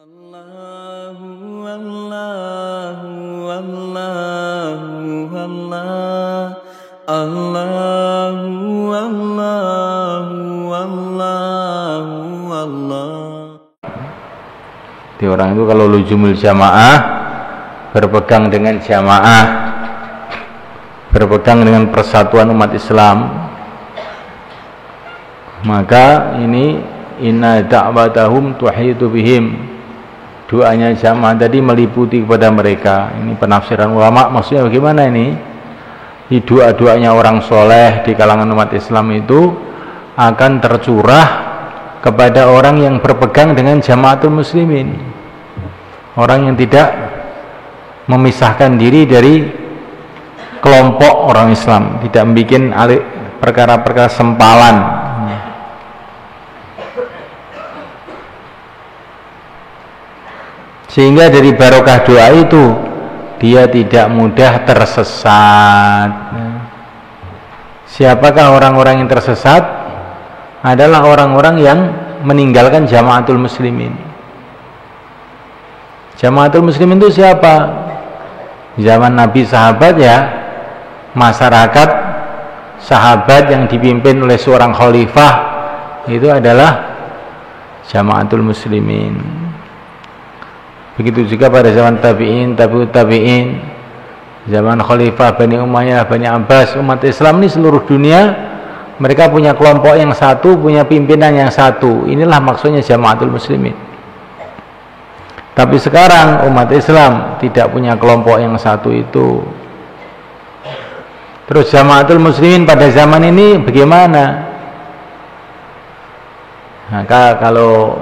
Allahu Allahu Allahu Allah Allahu Allahu Allahu Allah. Di orang itu kalau luzumul jamaah, berpegang dengan jamaah, berpegang dengan persatuan umat Islam, maka ini inna da'watahum tuhitu bihim, doanya jamaah tadi meliputi kepada mereka. Ini penafsiran ulama, maksudnya bagaimana ini? Di doa-doanya orang soleh di kalangan umat Islam itu akan tercurah kepada orang yang berpegang dengan jamaatul muslimin, orang yang tidak memisahkan diri dari kelompok orang Islam, tidak membuat perkara-perkara sempalan. Sehingga dari barokah doa itu dia tidak mudah tersesat. Siapakah orang-orang yang tersesat? Adalah orang-orang yang meninggalkan jamaatul muslimin. Jamaatul muslimin itu siapa? Zaman Nabi sahabat ya, masyarakat sahabat yang dipimpin oleh seorang khalifah itu adalah jamaatul muslimin. Begitu juga pada zaman tabi'in, tabi'ut tabi'in, zaman khalifah Bani Umayyah, Bani Abbas, umat Islam ini seluruh dunia mereka punya kelompok yang satu, punya pimpinan yang satu. Inilah maksudnya jamaatul muslimin. Tapi sekarang umat Islam tidak punya kelompok yang satu itu. Terus jamaatul muslimin pada zaman ini bagaimana? Maka kalau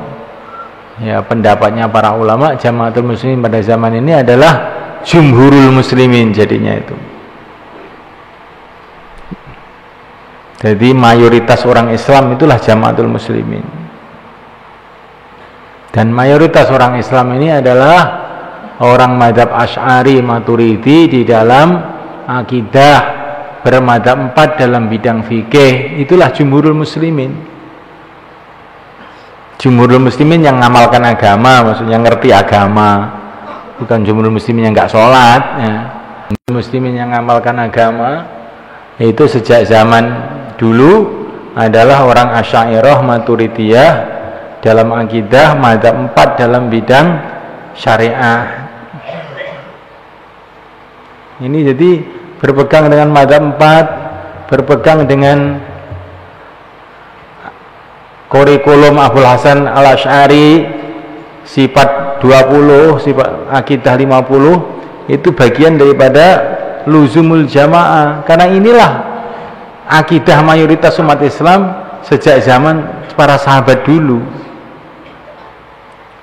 ya pendapatnya para ulama, jamaatul muslimin pada zaman ini adalah jumhurul muslimin jadinya itu. Jadi mayoritas orang Islam itulah jamaatul muslimin. Dan mayoritas orang Islam ini adalah orang mazhab Asy'ari Maturidi di dalam akidah, bermadzhab 4 dalam bidang fikih. Itulah jumhurul muslimin. Jumhurul muslimin yang ngamalkan agama, maksudnya ngerti agama, bukan jumhurul muslimin yang nggak sholat ya. Jumhurul muslimin yang ngamalkan agama itu sejak zaman dulu adalah orang Asy'ariyah Maturidiyah dalam akidah, madzhab 4 dalam bidang syariah. Ini jadi berpegang dengan madzhab 4, berpegang dengan kurikulum Abul Hasan Al-Asy'ari sifat 20, sifat akidah 50, itu bagian daripada luzumul jamaah. Karena inilah akidah mayoritas umat Islam sejak zaman para sahabat dulu.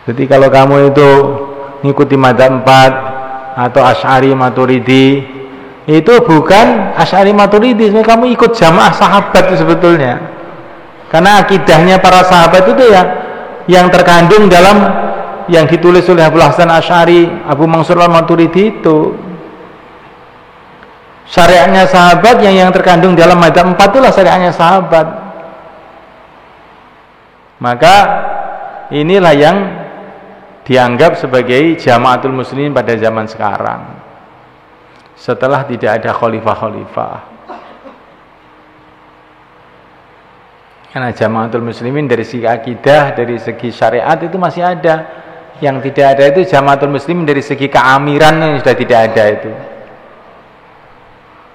Jadi kalau kamu itu ngikuti madzhab 4 atau Asy'ari Maturidi, itu bukan Asy'ari Maturidi, kamu ikut jamaah sahabat itu sebetulnya. Karena akidahnya para sahabat itu ya yang terkandung dalam yang ditulis oleh Abul Hasan Asy'ari, Abu Mansur Al-Maturidi itu. Syariatnya sahabat yang terkandung dalam madzhab 4 itulah syariatnya sahabat. Maka inilah yang dianggap sebagai jamaatul muslimin pada zaman sekarang. Setelah tidak ada khalifah-khalifah. Karena jamaatul muslimin dari segi akidah, dari segi syariat itu masih ada. Yang tidak ada itu jamaatul muslimin dari segi keamiran yang sudah tidak ada itu.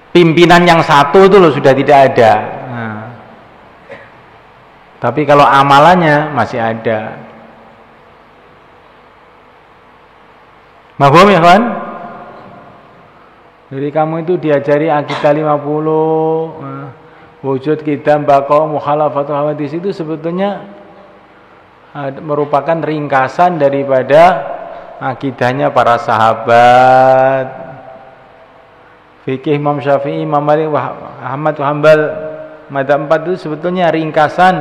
Pimpinan yang satu itu loh sudah tidak ada. Nah. Tapi kalau amalannya masih ada. Mahfum ya kawan? Jadi kamu itu diajari akidah 50, wujud qidam baqa mukhalafatul hawadits, itu sebetulnya merupakan ringkasan daripada akidahnya para sahabat. Fikih Imam Syafi'i, Imam Malik, Ahmad Hanbal, madzhab 4 itu sebetulnya ringkasan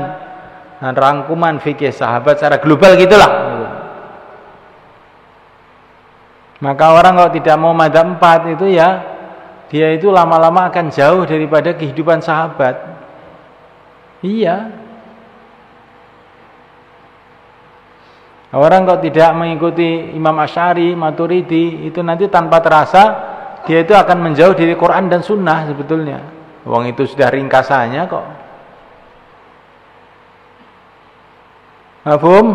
dan rangkuman fikih sahabat secara global gitulah. Maka orang kalau tidak mau madzhab 4 itu ya dia itu lama-lama akan jauh daripada kehidupan sahabat. Iya. Orang kok tidak mengikuti Imam Asy'ari, Maturidi, itu nanti tanpa terasa dia itu akan menjauh dari Quran dan Sunnah sebetulnya. Wong itu sudah ringkasannya kok. Mafhum?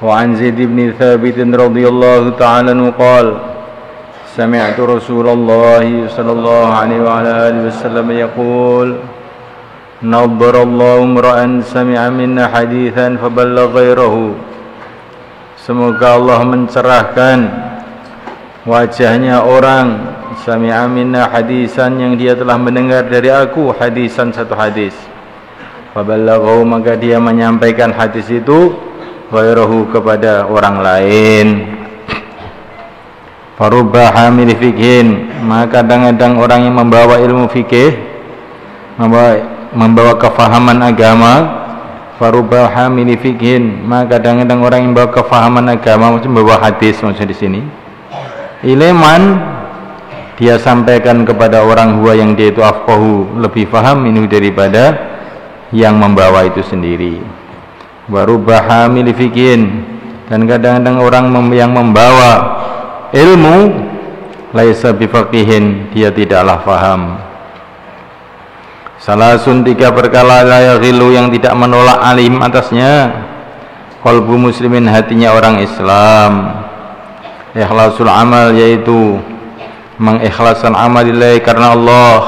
Wa an Zaid bin Thabit radhiyallahu ta'ala anhu qala sami'tu Rasulullah sallallahu alaihi wa alihi wasallam yaqul nadharallahu imra'an sami'a minna haditsan faballagha ghairahu. Semoga Allah mencerahkan wajahnya orang sami'a minna hadisan yang dia telah mendengar dari aku hadisan satu hadis. Faballaghahu maka dia menyampaikan hadis itu ghairahu kepada orang lain. Farubba hamil fikhin maka kadang-kadang orang yang membawa ilmu fikih membawa kefahaman agama. Farubba hamil fikhin maka kadang-kadang orang yang membawa kefahaman agama macam membawa hadis maksud di sini. Ileman dia sampaikan kepada orang huwa yang dia itu afqahu lebih faham minhu daripada yang membawa itu sendiri. Warubba hamil fikhin dan kadang-kadang orang yang membawa ilmu laisa bifaqihin dia tidaklah faham. Salasun 3 perkara la yaghilu yang tidak menolak alim atasnya. Qalbu muslimin hatinya orang Islam. Ikhlasul amal yaitu mengikhlaskan amal lillahi karena Allah.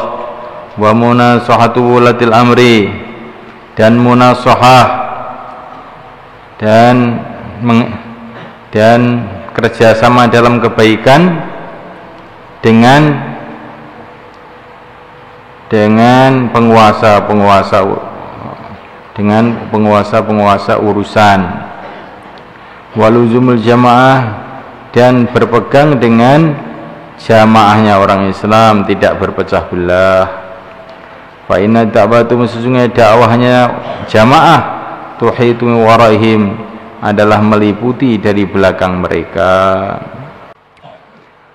Wa munasahatu wulatil amri dan munasahah dan kerjasama dalam kebaikan dengan penguasa urusan. Waluzumul jamaah dan berpegang dengan jamaahnya orang Islam, tidak berpecah belah. Fa inna da'watu sesungguhnya dakwahnya jamaah tuhitu waraihim adalah meliputi dari belakang mereka.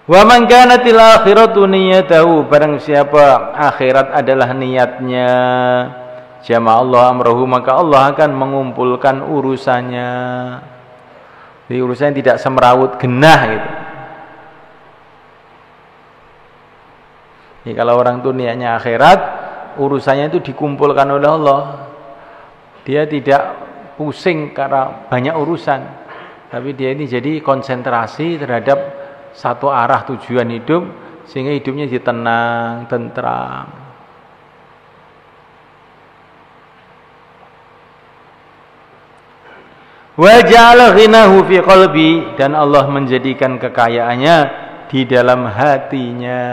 Wa man kanatil akhiratu niyatahu barang siapa akhirat adalah niatnya jama'a Allah amrahu maka Allah akan mengumpulkan urusannya. Jadi urusannya tidak semrawut genah gitu. Jadi kalau orang itu niatnya akhirat, urusannya itu dikumpulkan oleh Allah. Dia tidak pusing karena banyak urusan, tapi dia ini jadi konsentrasi terhadap satu arah tujuan hidup sehingga hidupnya jadi tenang, tentram. Wa ja'ala ghinahu fi qalbi dan Allah menjadikan kekayaannya di dalam hatinya.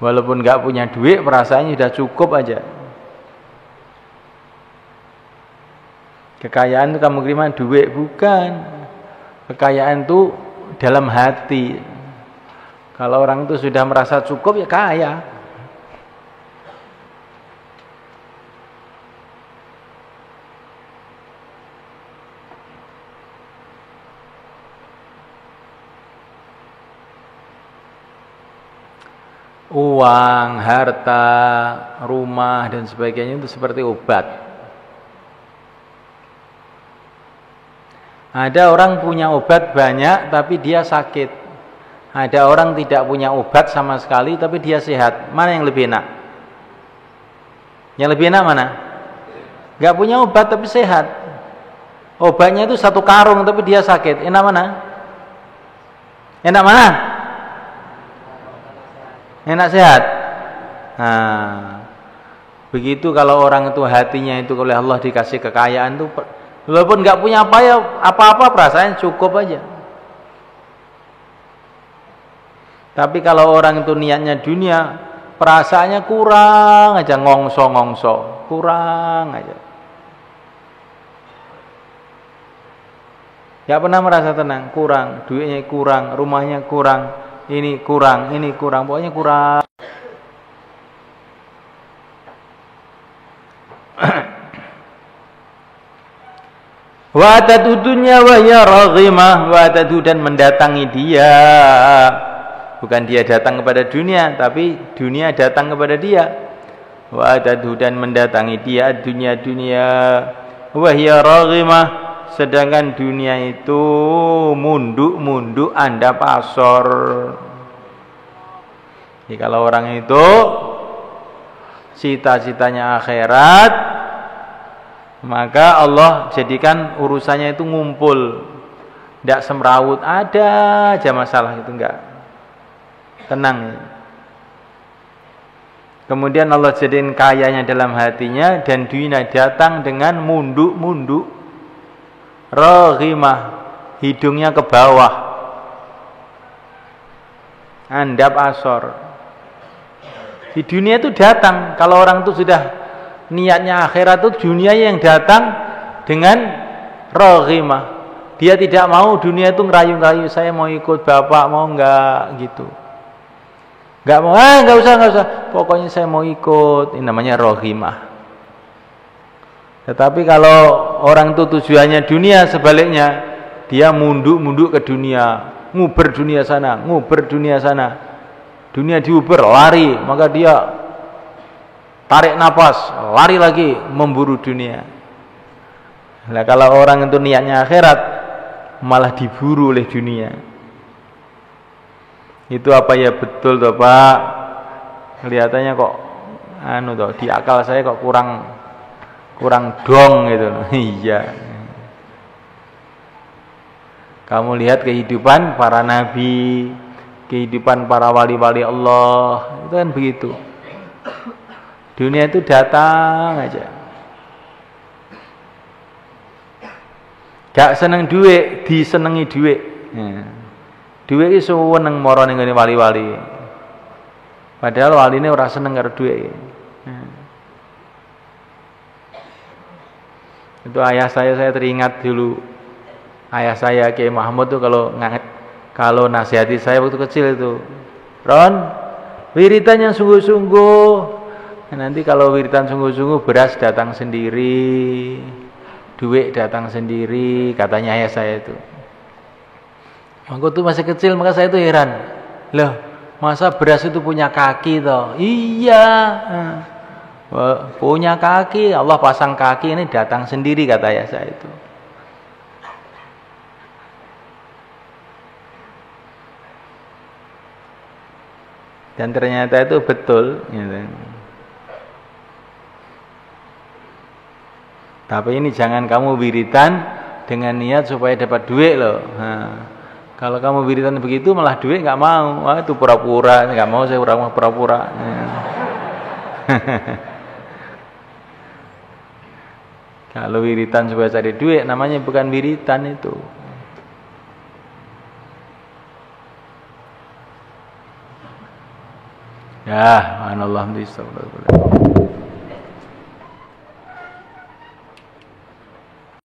Walaupun enggak punya duit, perasaannya sudah cukup aja. Kekayaan itu kamu terima duit bukan. Kekayaan itu dalam hati. Kalau orang itu sudah merasa cukup ya kaya. Uang, harta, rumah dan sebagainya itu seperti obat. Ada orang punya obat banyak tapi dia sakit. Ada orang tidak punya obat sama sekali tapi dia sehat. Mana yang lebih enak? Yang lebih enak mana? Gak punya obat tapi sehat. Obatnya itu 1 karung tapi dia sakit. Enak mana? Enak mana? Enak sehat. Nah, begitu kalau orang itu hatinya itu oleh Allah dikasih kekayaan itu, walaupun nggak punya apa-apa perasaan cukup aja. Tapi kalau orang itu niatnya dunia, perasaannya kurang aja, ngongso, kurang aja. Nggak pernah merasa tenang, kurang, duitnya kurang, rumahnya kurang. Ini kurang, pokoknya kurang. Wa tatudunya wa ya raghimah wa tatu dan mendatangi dia. Bukan dia datang kepada dunia, tapi dunia datang kepada dia. wa atadhu dan mendatangi dia dunia wa hiya raghimah, sedangkan dunia itu munduk anda pasor. Jadi kalau orang itu cita-citanya akhirat, maka Allah jadikan urusannya itu ngumpul, tidak semrawut, ada aja masalah itu, enggak, tenang ya. Kemudian Allah jadikan kayanya dalam hatinya, dan dunia datang dengan munduk raghimah, hidungnya ke bawah, andap asor. Di dunia itu datang, kalau orang itu sudah niatnya akhirat, itu dunia yang datang dengan raghimah. Dia tidak mau dunia itu ngerayu-ngerayu, saya mau ikut bapak, mau enggak gitu. Enggak mau, enggak usah. Pokoknya saya mau ikut. Ini namanya raghimah. Tetapi kalau orang itu tujuannya dunia, sebaliknya dia munduk ke dunia, nguber dunia sana. Dunia diuber, lari, maka dia tarik napas, lari lagi memburu dunia. Nah, kalau orang itu niatnya akhirat, malah diburu oleh dunia. Itu apa ya, betul toh Pak? Kelihatannya kok toh, di akal saya kok kurang dong gitu. Iya. Kamu lihat kehidupan para nabi, kehidupan para wali-wali Allah, itu kan begitu. Dunia itu datang aja. Gak seneng duit, disenengi duit. Duit itu seneng moro ning ngene wali-wali. Padahal waline ora seneng karo duit. Itu ayah saya teringat dulu. Ayah saya Kiai Mahmud tuh kalau nasihati saya waktu kecil itu, Ron, wiridan yang sungguh-sungguh. Nanti kalau wiridan sungguh-sungguh, beras datang sendiri, duit datang sendiri, katanya ayah saya itu. Aku tuh masih kecil, maka saya tuh heran. Loh, masa beras itu punya kaki toh? Iya. Punya kaki, Allah pasang kaki, ini datang sendiri, kata ayah saya itu. Dan ternyata itu betul gitu. Tapi ini jangan kamu wiridan dengan niat supaya dapat duit loh. Kalau kamu wiridan begitu malah duit nggak mau. Wah, itu pura-pura, nggak mau saya pura-pura. Kalau wiridan supaya cari duit, namanya bukan wiridan itu. Ya, subhanallah.